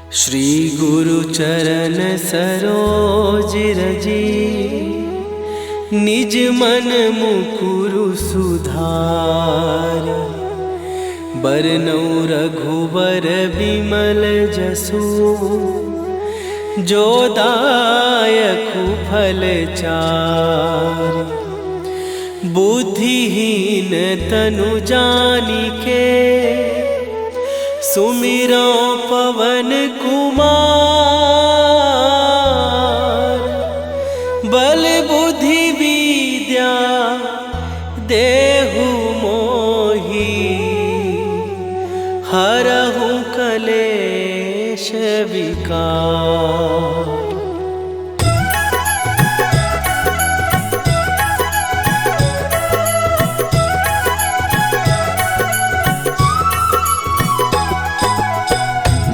श्री गुरु चरण सरोज रजी, निज मन मुकुरु सुधार। बरनौ रघुबर बिमल जसु, जो दायकु फल चार। बुद्धिहीन तनु जानिके, सुमिरो पवन कुमार। बल बुद्धि विद्या देहु मोहि, हरहु कलेश विकार।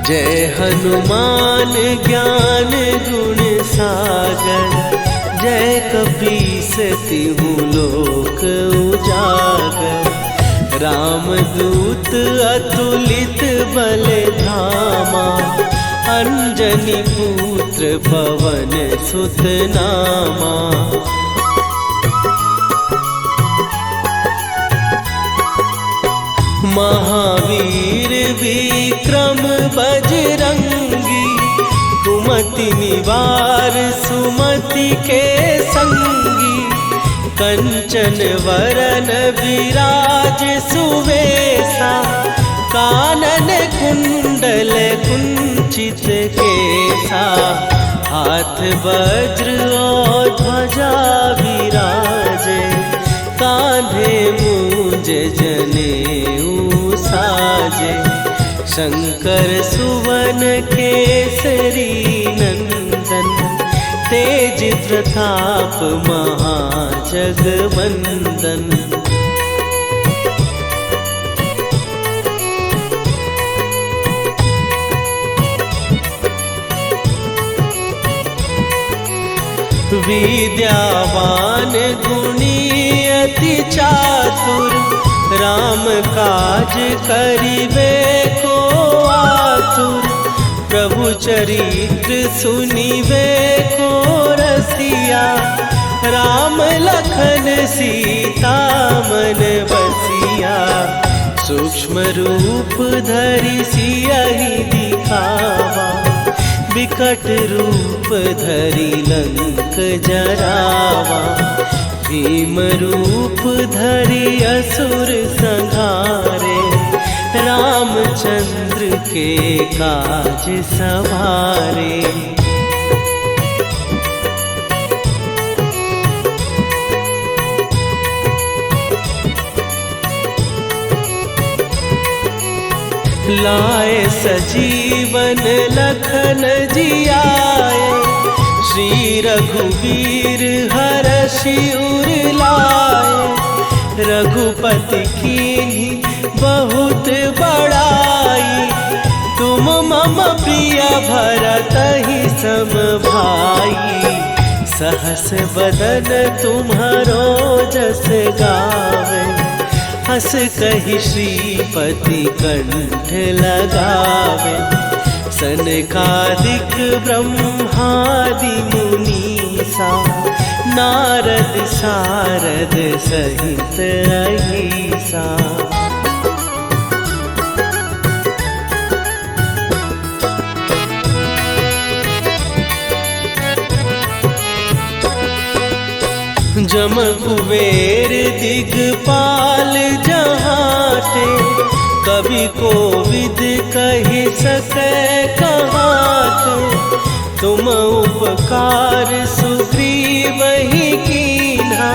जय हनुमान ज्ञान गुण सागर, जय कपीस तिहु लोक उजागर। रामदूत अतुलित बल धामा, अंजनी पुत्र पवन सुत नामा। महावीर विक्रम बजरंगी, कुमति निवार सुमति के संगी। कंचन वरन विराज सुवेशा, कानन कुंडल कुंचित केसा। हाथ वज्र और ध्वजा विराजे, कांधे मूंज जनेऊ साजे। शंकर सुवन केसरी नंदन, तेज प्रताप महाजगवंदन। विद्यावान गुणी अति चातुर, राम काज करिबे को आतुर। प्रभु चरित्र सुनिबे को रसिया, राम लखन सीता मन बसिया। सूक्ष्म रूप धरि सियहि दिखावा, विकट रूप धरि लंक जरावा। भीम रूप धरि असुर संहारे, रामचंद्र के काज सवारे। लाए सजीवन लखन जियाए, श्री रघुवीर हरषि उर लाए। रघुपति कीन्ही बहुत बड़ाई, तुम मम प्रिय भरतहि सम भाई। सहस बदन तुम्हारो जस गावे, हस कहि श्रीपति कंठ लगावे। सनकादिक ब्रह्मादि मुनीसा, नारद सारद सहित अहिसा। जम कुबेर दिगपाल जहाते, कवि कोविद कहि सकै कहाते। तुम उपकार सुग्रीवहि कीन्हा,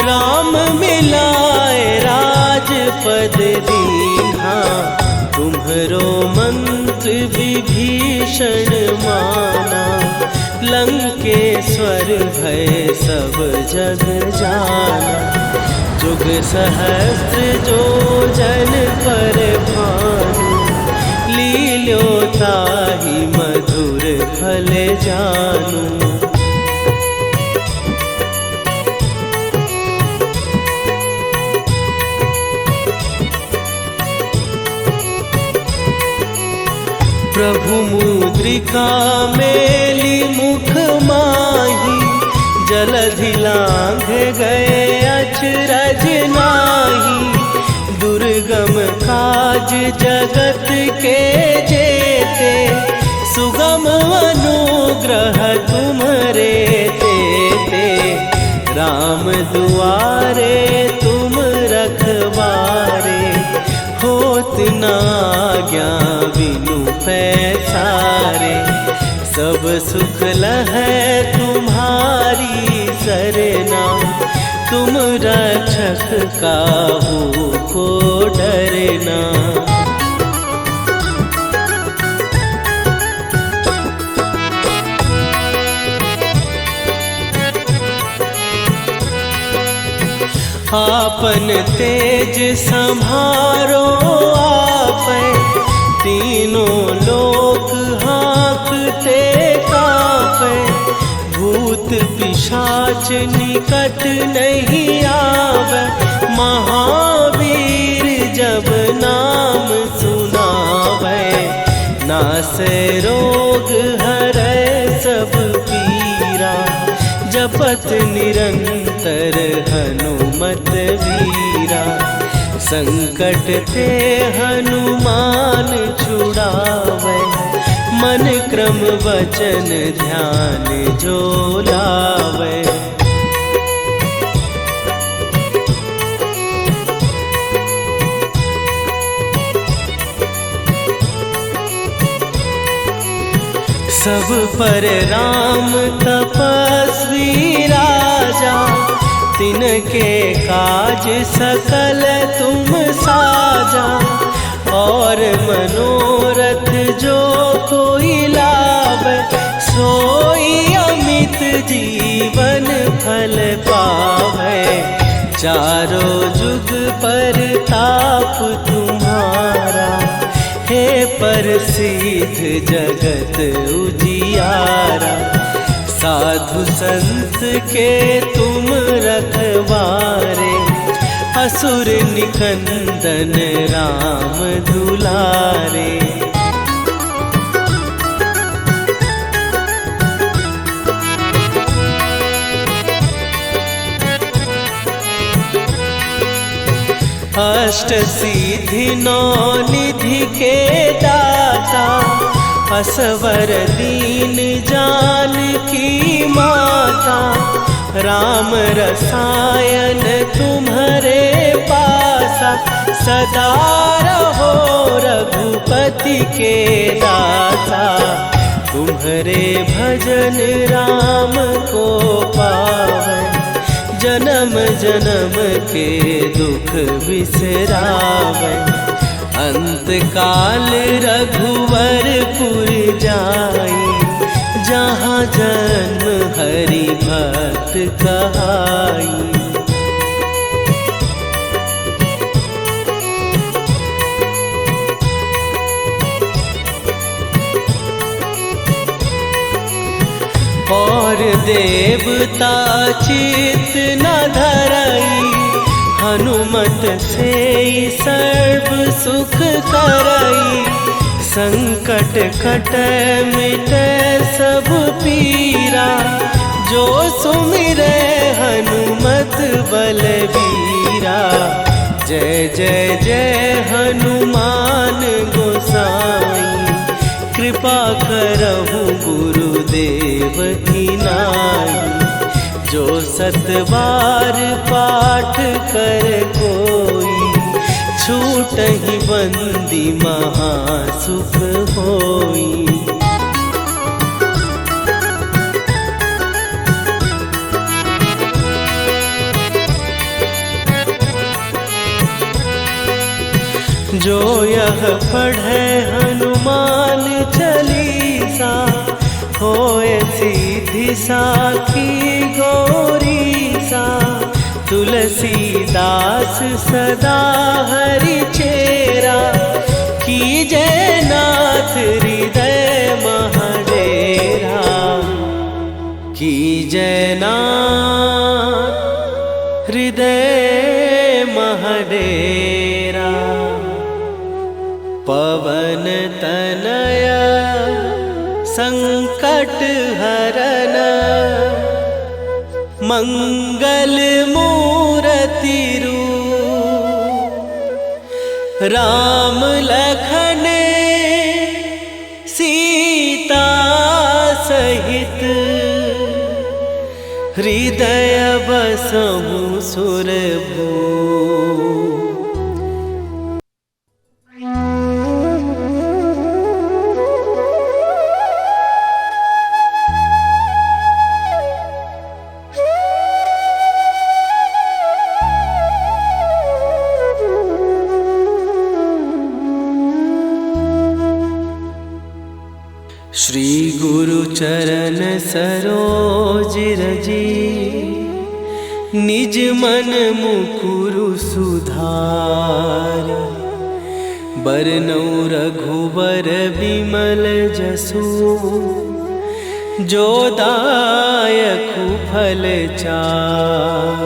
राम मिलाए राजपद दीन्हा। तुम्हरो मंत्र विभीषण माना, लंकेश्वर भय सब जग जाना। जुग सहस्त्र जो जन पर भानु, लील्यो ताहि मधुर फल जानू। प्रभु मुद्रिका मेली मुख माही, जलधि लांघ गए अचरज नाही। दुर्गम काज जगत के जेते, सुगम अनुग्रह तुम्हरे तेते। राम दुआरे तुम रखवारे, होत न आज्ञा बिनु पैसारे। सब सुख लहै तुम्हारी सरना, तुम रक्षक काहू को डरना। आपन तेज संभारो आपै, तीनों लोक हाँकते कांपै। भूत पिशाच निकट नहीं आवे, महावीर जब नाम सुनावे। नासै रोग हरै सब पीरा, जपत निरंतर हनुमत वीरा। संकट ते हनुमान छुड़ावे, मन क्रम वचन ध्यान जो लावे। सब पर राम तपस्वी राजा, तिनके काज सकल तुम साजा। और मनोरथ जो कोई लावे, सोई अमित जीवन फल पावे। चारों जुग पर ताप तुम्हारा, हे प्रसिद्ध जगत उजियारा। साधु संत के तुम रखवारे, असुर निकंदन राम दुलारे। अष्ट सिद्धि नौ निधि के दाता, असवर दीन जानकी माता। राम रसायन तुम्हारे पासा, सदा रहो रघुपति के दासा। तुम्हारे भजन राम को पावै, जन्म जन्म के दुख बिसरावै। अंत काल रघुवरपुर जाई, जहाँ जन्म हरि भक्त कहाई। और देवता चित न धरई, हनुमत से सर्व सुख करई। संकट कटै मिटै सब पीरा, जो सुमिरै हनुमत बलबीरा। जय जय जय हनुमान गोसाई, कृपा करहु गुरुदेव की नाई। जो सत बार पाठ कर कोई, छूटहि बंदी महासुख होई। जो यह पढ़े हनुमान चालीसा, होए सीधी साखी गौरीसा। तुलसीदास सदा हरि चेरा, कीजय नाथ हृदय महडेरा। कीजय नाथ हृदय महडेरा। पवन तनय संकट हरन मंगल मूर्ति रूप राम लखन सीता सहित हृदय बसहु सुरभू। श्री गुरु चरण सरोज रजी निज मन मुकुरु सुधार। बरनउँ रघुबर बिमल जसु जो दायकु फल चार।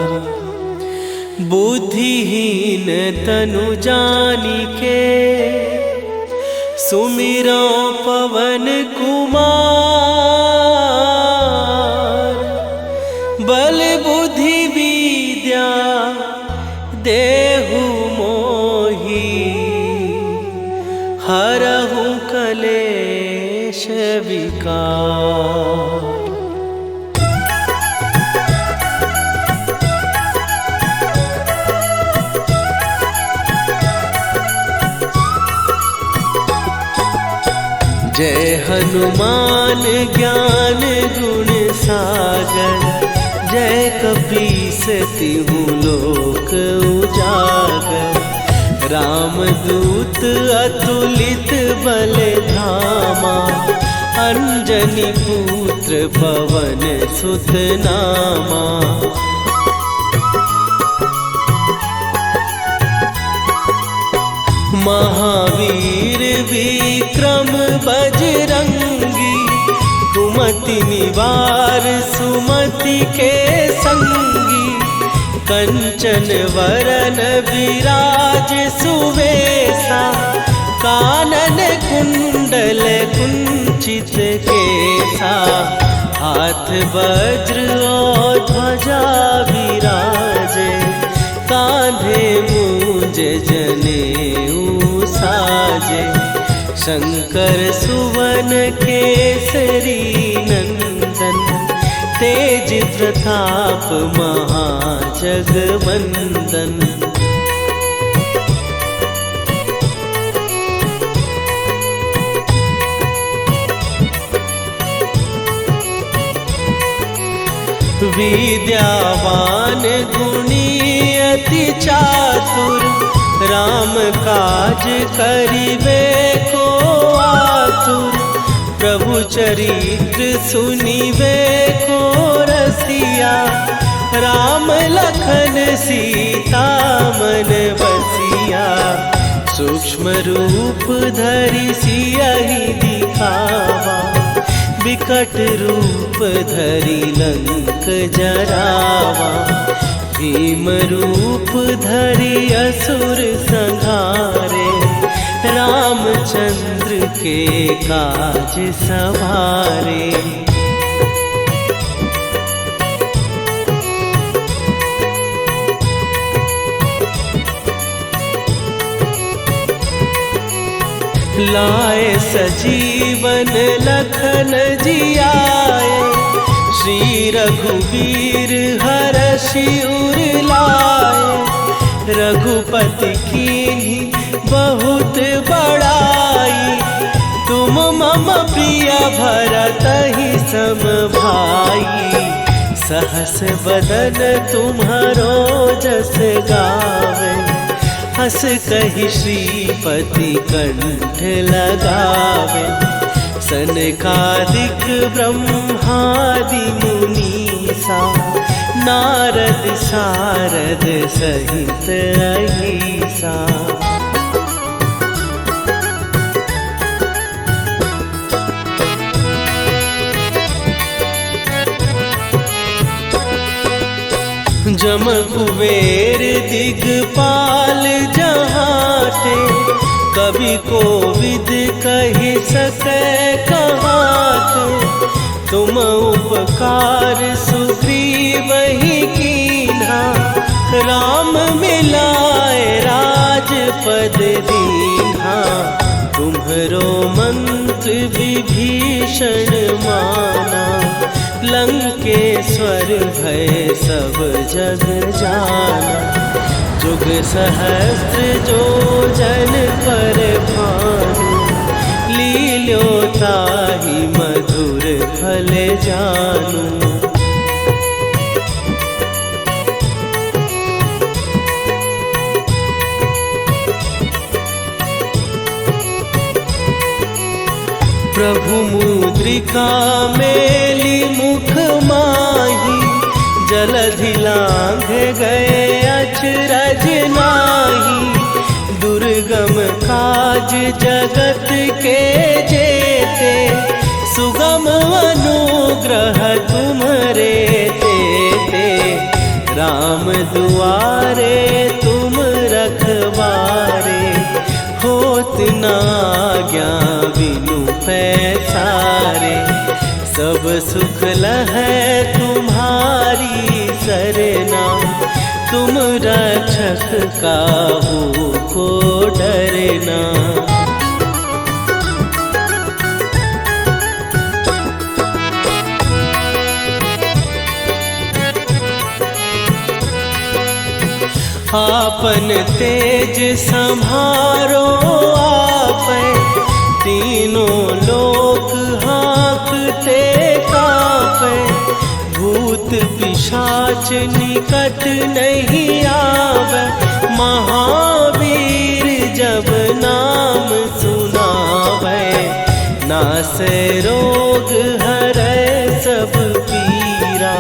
बुद्धिहीन तनु जानिके सुमिरो पवन कुमार। बल बुद्धि विद्या देहु मोहि हरहु कलेश विकार। जय हनुमान ज्ञान गुण सागर। जय कपीस तिहु लोक उजागर। रामदूत अतुलित बल धामा। अंजनी पुत्र पवन सुत नामा। महावीर विक्रम बजरंगी। कुमति निवार सुमति के संगी। कंचन वरन विराज सुवेशा। कानन कुंडल कुंचित केसा। हाथ वज्र और ध्वजा विराजे। कांधे मूंज जनेऊ साजे। शंकर सुवन केसरी नंदन। तेज प्रताप महाजगवंदन। विद्यावान गुणी अति चातुर। राम काज करिबे को आतुर। प्रभु चरित्र सुनिबे को रसिया। राम लखन सीता मन बसिया। सूक्ष्म रूप धरि सियहि दिखावा। विकट रूप धरि लंक जरावा। भीम रूप धरि असुर संहारे। रामचंद्र के काज सवारे। लाए सजीवन लखन जियाए। श्री रघुवीर हरषि उर लाए। रघुपति कीन्ही बहुत बड़ाई। तुम मम प्रिय भरतहि सम भाई। सहस बदन तुम्हारो जस गावे। हस कहि श्रीपति कंठ लगावे। सनकादिक ब्रह्मादि मुनीसा। नारद सारद सहित अहिसा। जम कुबेर दिगपाल जहाते। कवि कोविद कहि सकै कहाते। तुम उपकार सुग्रीव ही कीन्हा, राम मिलाए राजपद दीन्हा। तुम्हरो मंत्र विभीषण माना, लंकेश्वर भय सब जग जाना। जुग सहस्त्र जो जन पर भानु, लील्यो ताहि मधुर फल जानू। प्रभु मुद्रिका मेली मुख माही, जलधि लांघ गए अचरज नाहि। दुर्गम काज जगत के जेते, सुगम अनुग्रह तुम्हरे तेते। राम दुआरे तुम रखवारे, होत न आज्ञा बिनु पैसारे। सब सुख लहै तुम्हारी सरना, तुम रक्षक काहू को डरना। आपन तेज संभारो आपै, तीनों लोक हाँकते कांपै। भूत पिशाच निकट नहीं आवे, महावीर जब नाम सुनावे। नासै रोग हरै सब पीरा,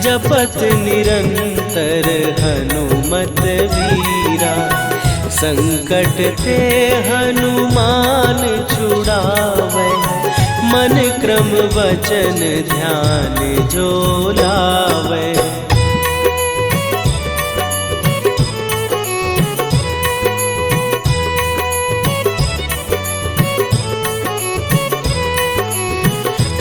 जपत निरंतर हनुमत वीरा। संकट ते हनुमान छुड़ावे, मन क्रम वचन ध्यान जो लावे।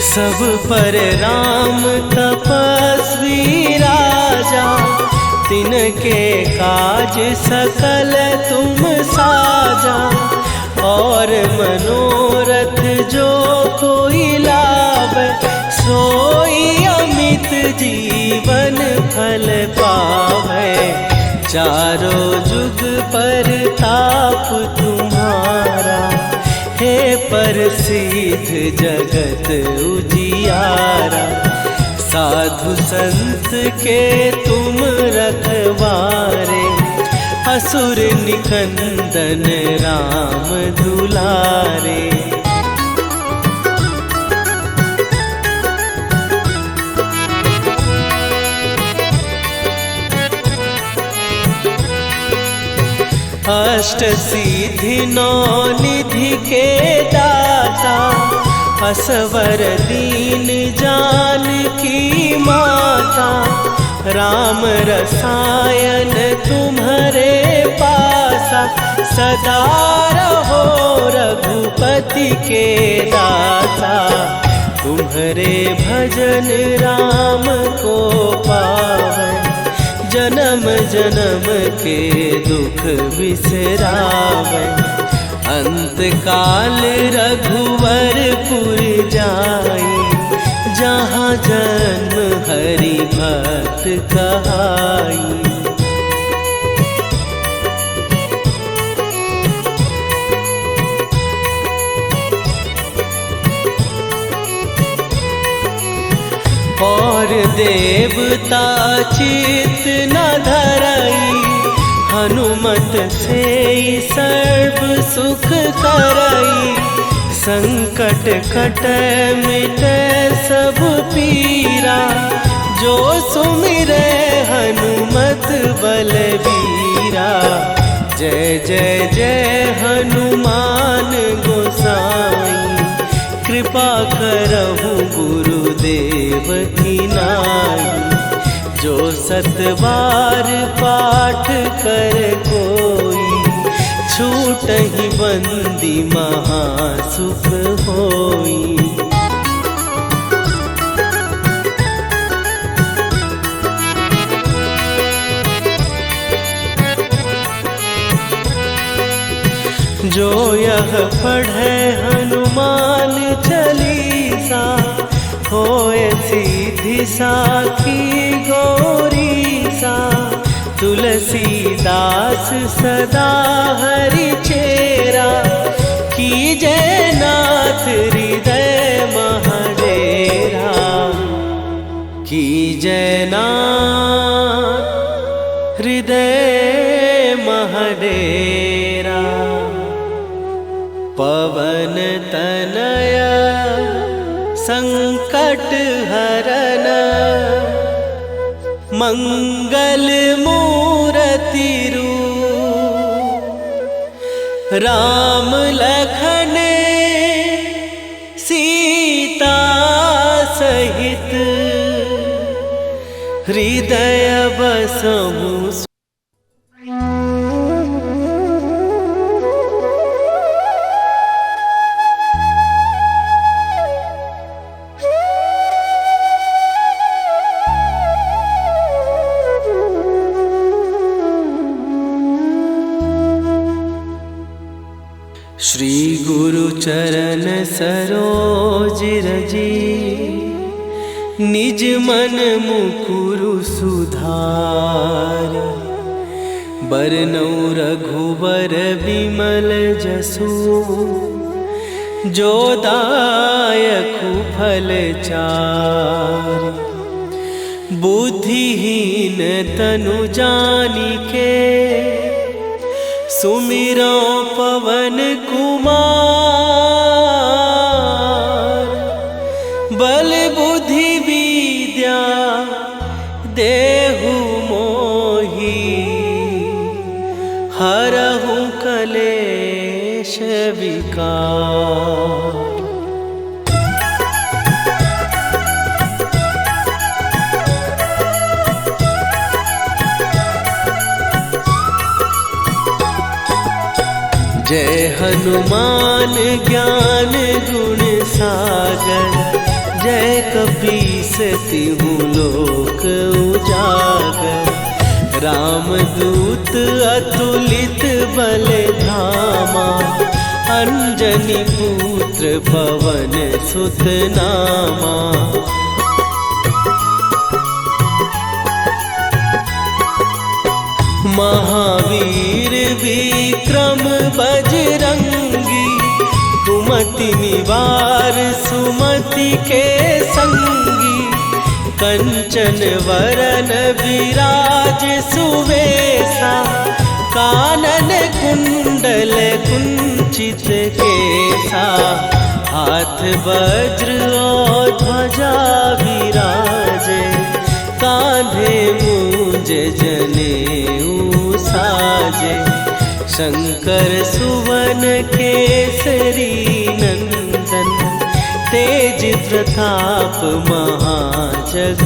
सब पर राम तपस्वी राजा, तिनके काज सकल तुम साजा। और मनोरथ जो कोई लावे, सोई अमित जीवन फल पावे। चारों जुग पर ताप तुम्हारा, हे प्रसिद्ध जगत उजियारा। साधु संत के तुम रखवारे, असुर निकंदन राम दुलारे। अष्ट सिद्धि नौ निधि के दाता, असवर दीन जानकी माता। राम रसायन तुम्हारे पासा, सदा रहो रघुपति के दासा। तुम्हारे भजन राम को पावे, जन्म जन्म के दुख बिसरावे। अंत काल रघुवरपुर जाई, जहाँ जन्म हरि भक्त कहाई। और देवता चित न धरई, हनुमत से सर्व सुख करई। संकट कटै मिटै सब पीरा, जो सुमिरै हनुमत बलबीरा। जय जय जय हनुमान गोसाई, कृपा करहु गुरुदेव की नाई। जो सतबार पाठ कर कोई, छूटहि बंदी महासुख होई। जो यह पढ़े हनुमान चालीसा, होए सीधी साखी गौरी सा। तुलसीदास सदा हरि चेरा, कीजय नाथ हृदय महडेरा। कीजय नाथ हृदय महडेरा। पवन तनय संकट हरन, मंगल मूरति रूप। राम लखन सीता सहित, हृदय बसहु। श्री गुरु चरण सरोज रजी, निज मन मुकुरु सुधार। बरनौ रघुबर विमल जसु, जो दायकु फल चार। बुद्धिहीन तनु जानिके, सुमिरो पवन कुमार। बल बुद्धि विद्या देहु मोहि, हरहु कलेश विकार। जय हनुमान ज्ञान गुण सागर, जय कपीस तिहु लोक उजागर। रामदूत अतुलित बल धामा, अंजनी पुत्र पवन सुत नामा। महावीर विक्रम बजरंगी, कुमति निवार सुमति के संगी। कंचन वरन विराज सुवेशा, कानन कुंडल कुंचित केसा। हाथ वज्र और ध्वजा विराजे, कांधे मूंज जनेऊ साजे। शंकर सुवन केसरी नंदन, तेज प्रताप महाजगवंदन।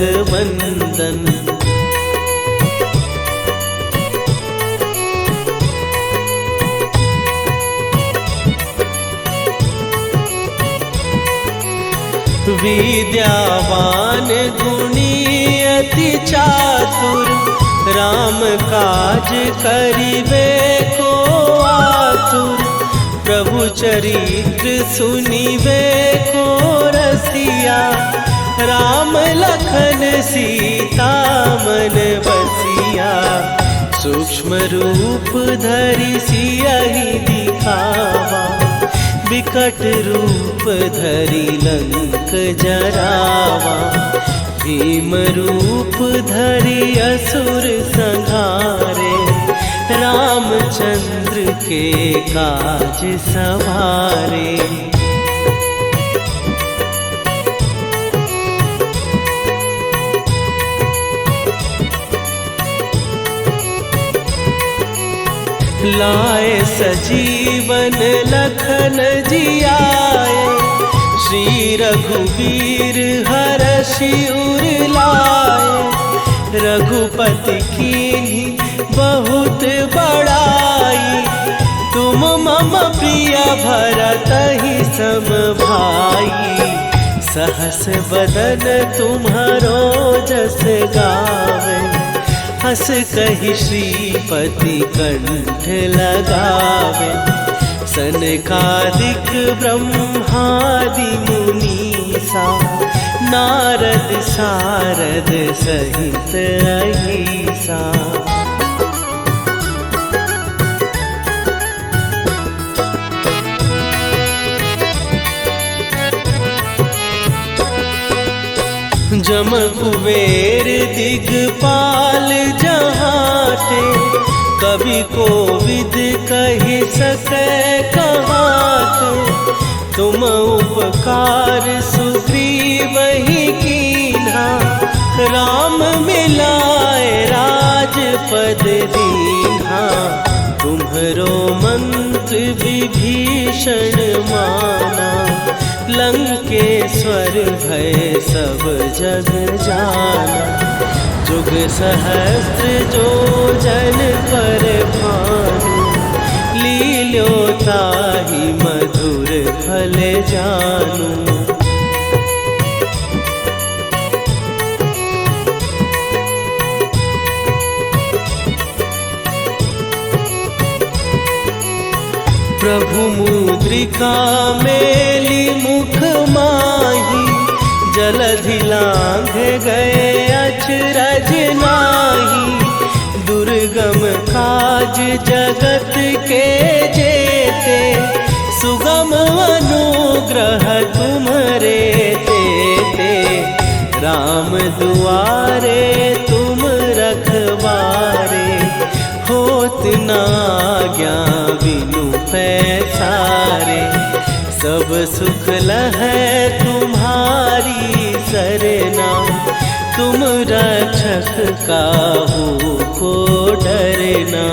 विद्यावान गुणी अति चातुर, राम काज करिबे को आतुर। प्रभु चरित्र सुनिबे को रसिया, राम लखन सीता मन बसिया। सूक्ष्म रूप धरि सियहि दिखावा, विकट रूप धरि लंक जरावा। भीम रूप धरि असुर संहारे, रामचंद्र के काज सवारे। लाए सजीवन लखन जियाए, श्री रघुवीर हरषि उर लाए। रघुपति कीन्ही बहुत बड़ाई, तुम मम प्रिय भरतहि सम भाई। सहस बदन तुम्हारो जस गावे, हस कहि श्रीपति कंठ लगावे। सनकादिक ब्रह्मादि मुनीसा नारद सारद सहित अहिसा। जम कुबेर दिगपाल जहाँ थे, कवि को विद कहि सकै कहाते। तुम उपकार सुग्रीव ही कीन्हा, राम मिलाए राजपद दीन्हा। तुम्हरो मंत्र विभीषण माना, लंकेश्वर भय सब जग जाना। जुग सहस्त्र जो जन पर भानु, लील्यो ताहि मधुर फल जानू। प्रभु मुद्रिका मेली मुख माही, जलधि लांघ गए अचरज नाही। दुर्गम काज जगत के जेते, सुगम अनुग्रह तुम्हरे तेते। राम दुआरे तुम रखवारे, होत न आज्ञा बिनु पैसारे। सब सुख लहै तुम्हारी सरना, तुम रक्षक काहू को डरना।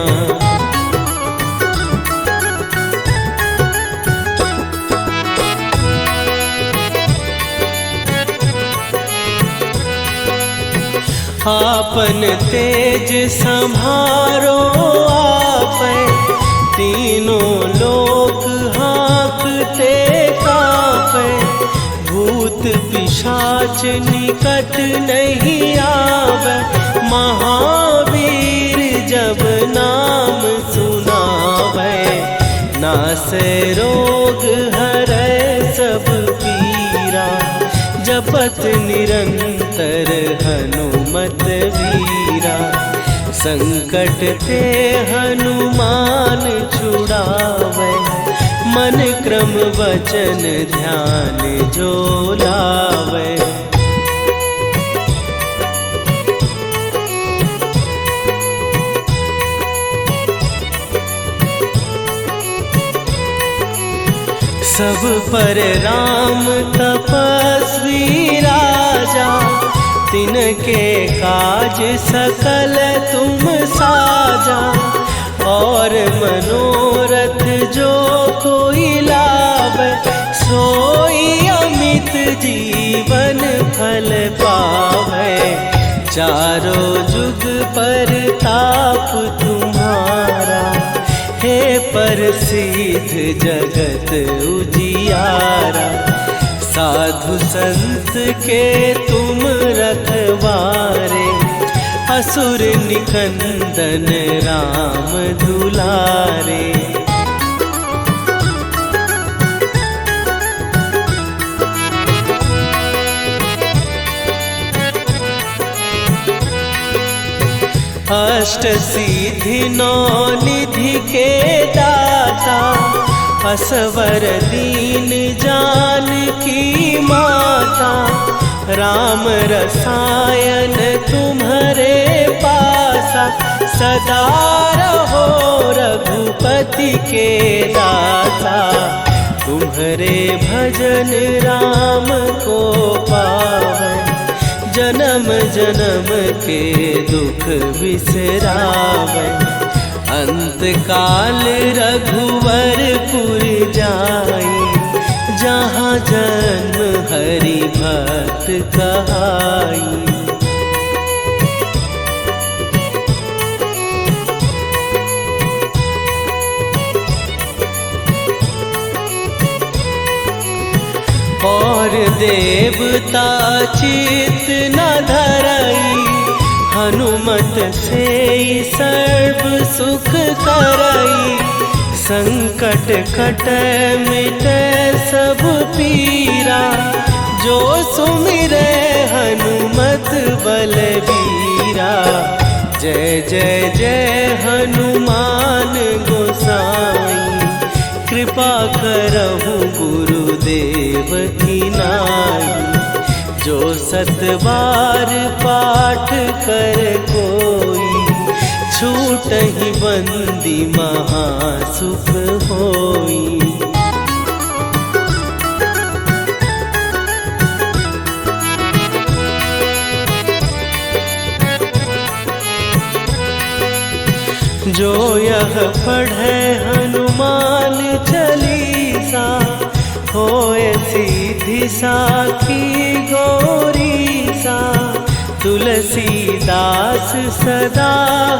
आपन तेज संभारो आपै, तीनों लोक हाँकते कापै। भूत पिशाच निकट नहीं आवे, महावीर जब नाम सुनावे। नासै रोग हरै सब पीरा, जपत निरंतर हनुमत वीरा। संकट ते हनुमान छुड़ावे, मन क्रम वचन ध्यान जो लावे। सब पर राम तपस्वी राजा, तिनके काज सकल तुम साजा। और मनोरथ जो कोई लावे, सोई अमित जीवन फल पावे। चारों जुग पर ताप तुम्हारा, हे प्रसिद्ध जगत उजियारा। साधु संत के तुम रखवारे, असुर निकंदन राम दुलारे। अष्ट सिद्धि नौ निधि के दाता, असवर दीन जानकी माता। राम रसायन तुम्हारे पासा, सदा रहो रघुपति के दासा। तुम्हारे भजन राम को पावे, जन्म जन्म के दुख बिसरावे। अंत काल रघुवरपुर जाई, जहाँ जन्म हरि भक्त कहाई। और देवता चित न धरई, हनुमत से सर्व सुख करई। संकट कटे मिटे सब पीरा, जो सुमिरे हनुमत बलबीरा। जय जय जय हनुमान गोसाई, कृपा करहु गुरुदेव की नाई। जो 7 बार पाठ कर कोई, छूटहि बंदी महासुख होई। जो यह पढ़े हनुमान चालीसा, होए सीधी साखी गौरीसा। तुलसीदास सदा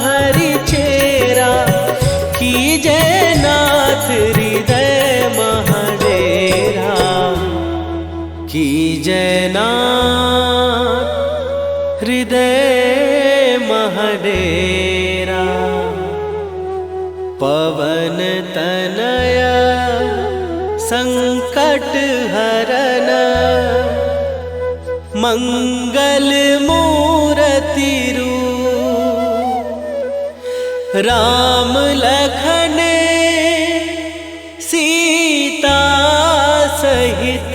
हरि चेरा, कीजय नाथ हृदय महडेरा। कीजय नाथ हृदय महडेरा। पवन तनया संकट हरन, मंगल मूर्ति रूप। राम लखन सीता सहित,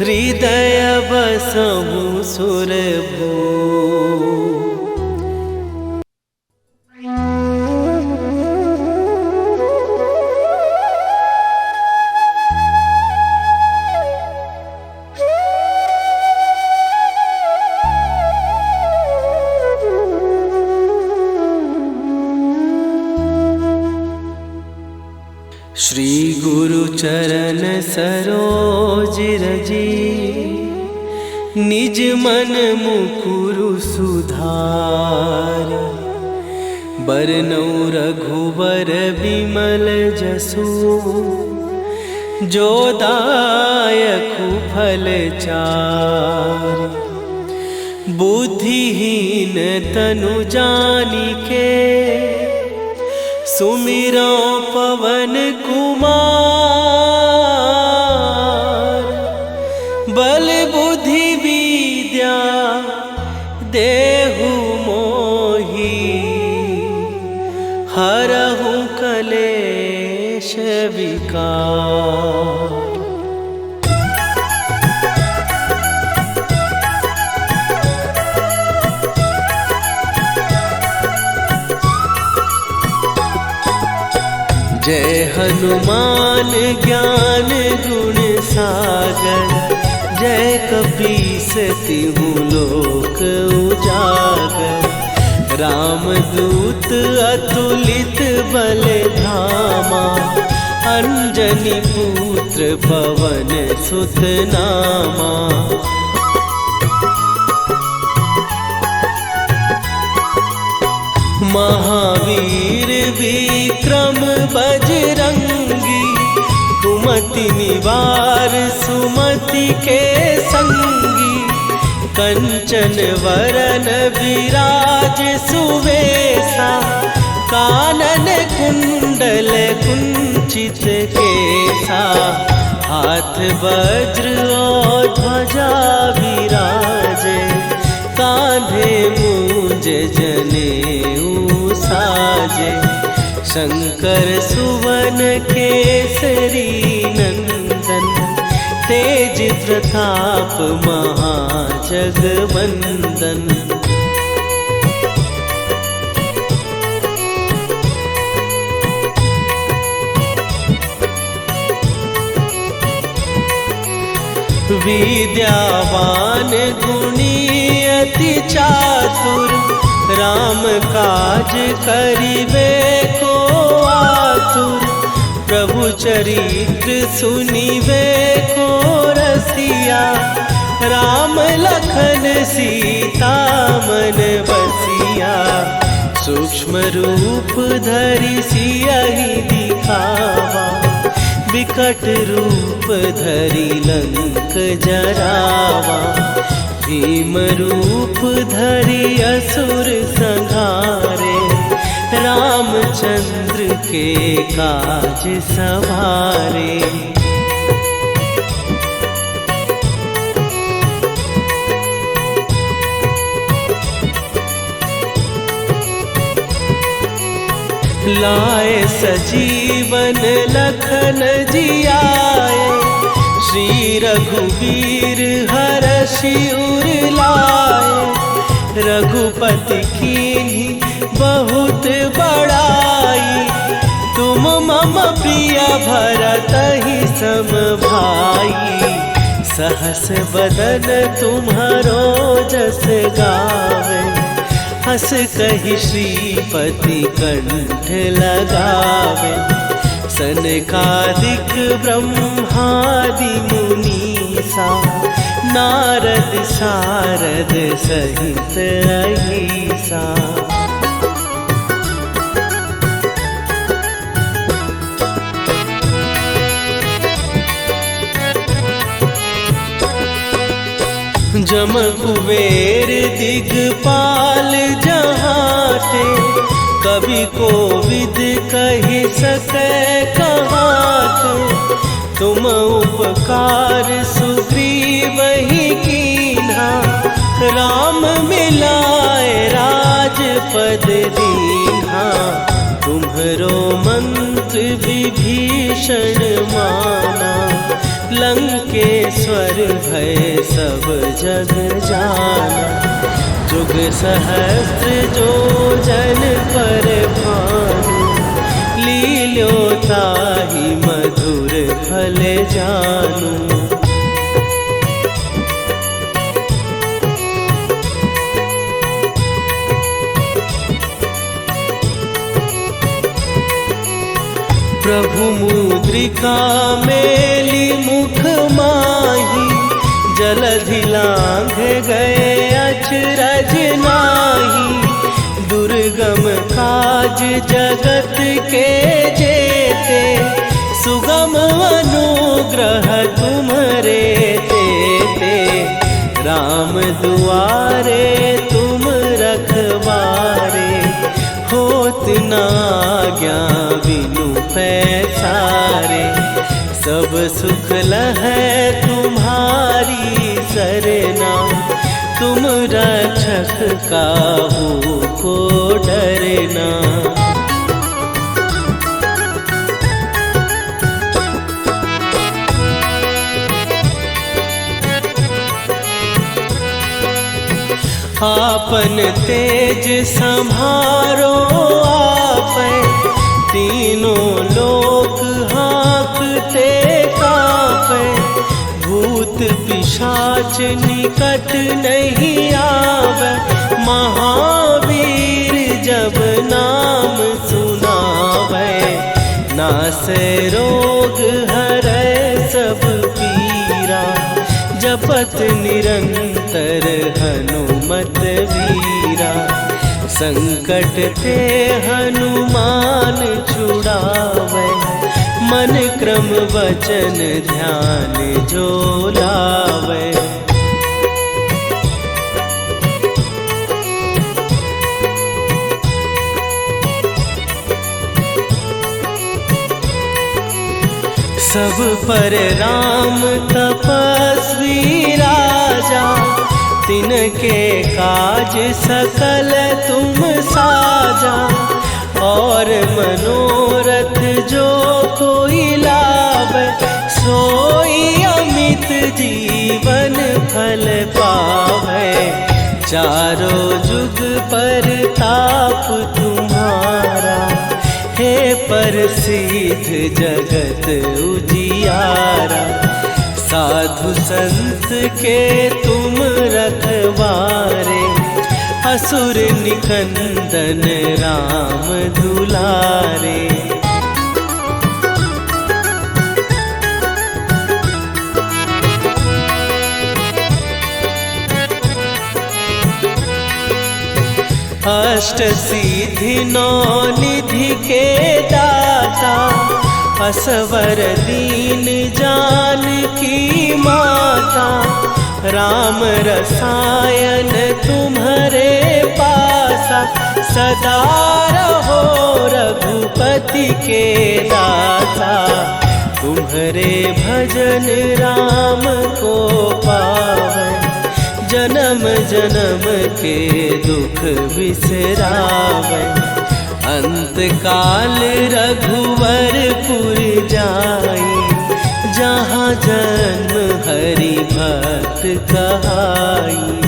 हृदय बसहु सुरभूप। श्री गुरु चरण सरोज रजी, निज मन मुकुरु सुधार। बरनउँ रघुबर बिमल जसु, जो दायकु फल चारि। बुद्धिहीन तनु जानिके, सुमिरो पवन कुमार। बल बुद्धि विद्या देहु मोहि, हरहु कलेश विकार। जय हनुमान ज्ञान गुण सागर, जय कपीस तिहु लोक उजागर। रामदूत अतुलित बल धामा, अंजनी पुत्र पवन सुत नामा। महावीर विक्रम बजरंगी, कुमति निवार सुमति के संगी। कंचन वरन विराज सुवेसा, कानन कुंडल कुंचित केसा। हाथ वज्र और ध्वजा विराजे, कांधे मूंज जनेऊ साजे। शंकर सुवन केसरी नंदन, तेज प्रताप महाजगवंदन। विद्यावान गुणी अति चातुर, राम काज करिबे को आतुर। प्रभु चरित्र सुनिबे को रसिया, राम लखन सीता मन बसिया। सूक्ष्म रूप धरि सियहि दिखावा, विकट रूप धरि लंक जरावा। भीम रूप धरि असुर संहारे, रामचंद्र के काज सवारे। लाए सजीवन लखन जियाए, श्री रघुवीर हरषि उर लाए। रघुपति कीन्ही बहुत बड़ाई, तुम मम प्रिय भरतहि सम भाई। सहस बदन तुम्हारो जस गावे, हस कहि श्रीपति कंठ लगावे। सनकादिक ब्रह्मादि मुनीसा, नारद सारद सहित अहिसा। जम कुबेर दिगपाल जहाते, कवि कोविद कहि सकै कहाते। तुम उपकार सुग्रीवहि कीन्हा, राम मिलाए राजपद दीन्हा। तुम्हरो मंत्र विभीषण माना, लंकेश्वर भय सब जग जाना। जुग सहस्त्र जो जन पर भानु, लील्यो ताहि मधुर फल जानू। प्रभु मुद्रिका मेली मुख माही, जलधि लांघ गए अचरज नाही। दुर्गम काज जगत के जेते, सुगम अनुग्रह तुम्हरे तेते। राम दुआरे तुम रखवारे, होत न आज्ञा बिनु पैसारे। सब सुख लहै तुम्हारी सरना, तुम रक्षक काहू को डरना। आपन तेज सम्हारो आपै, तीनों लोक हाँकते कांपै। भूत पिशाच निकट नहीं आवे, महावीर जब नाम सुनावे। नासै रोग हरै सब पीरा, जपत निरंतर हनुमत वीरा। संकट ते हनुमान छुड़ावे, मन क्रम वचन ध्यान जो लावे। सब पर राम तपस्वी राजा, तिनके काज सकल तुम साजा। और मनोरथ जो कोई लावे, सोई अमित जीवन फल पावे। चारों जुग पर ताप तुम्हारा, हे प्रसिद्ध जगत उजियारा। साधु संत के तुम रखवारे, असुर निकंदन राम दुलारे। अष्ट सिद्धि नौ निधि के दाता, असवर दीन जानकी माता। राम रसायन तुम्हारे पास, दासा सदा रहो रघुपति के दासा। तुम्हारे भजन राम को पावै, जन्म जन्म के दुख बिसरावै। अंत काल रघुवरपुर जाई, जहाँ जन्म हरि भक्त कहाई।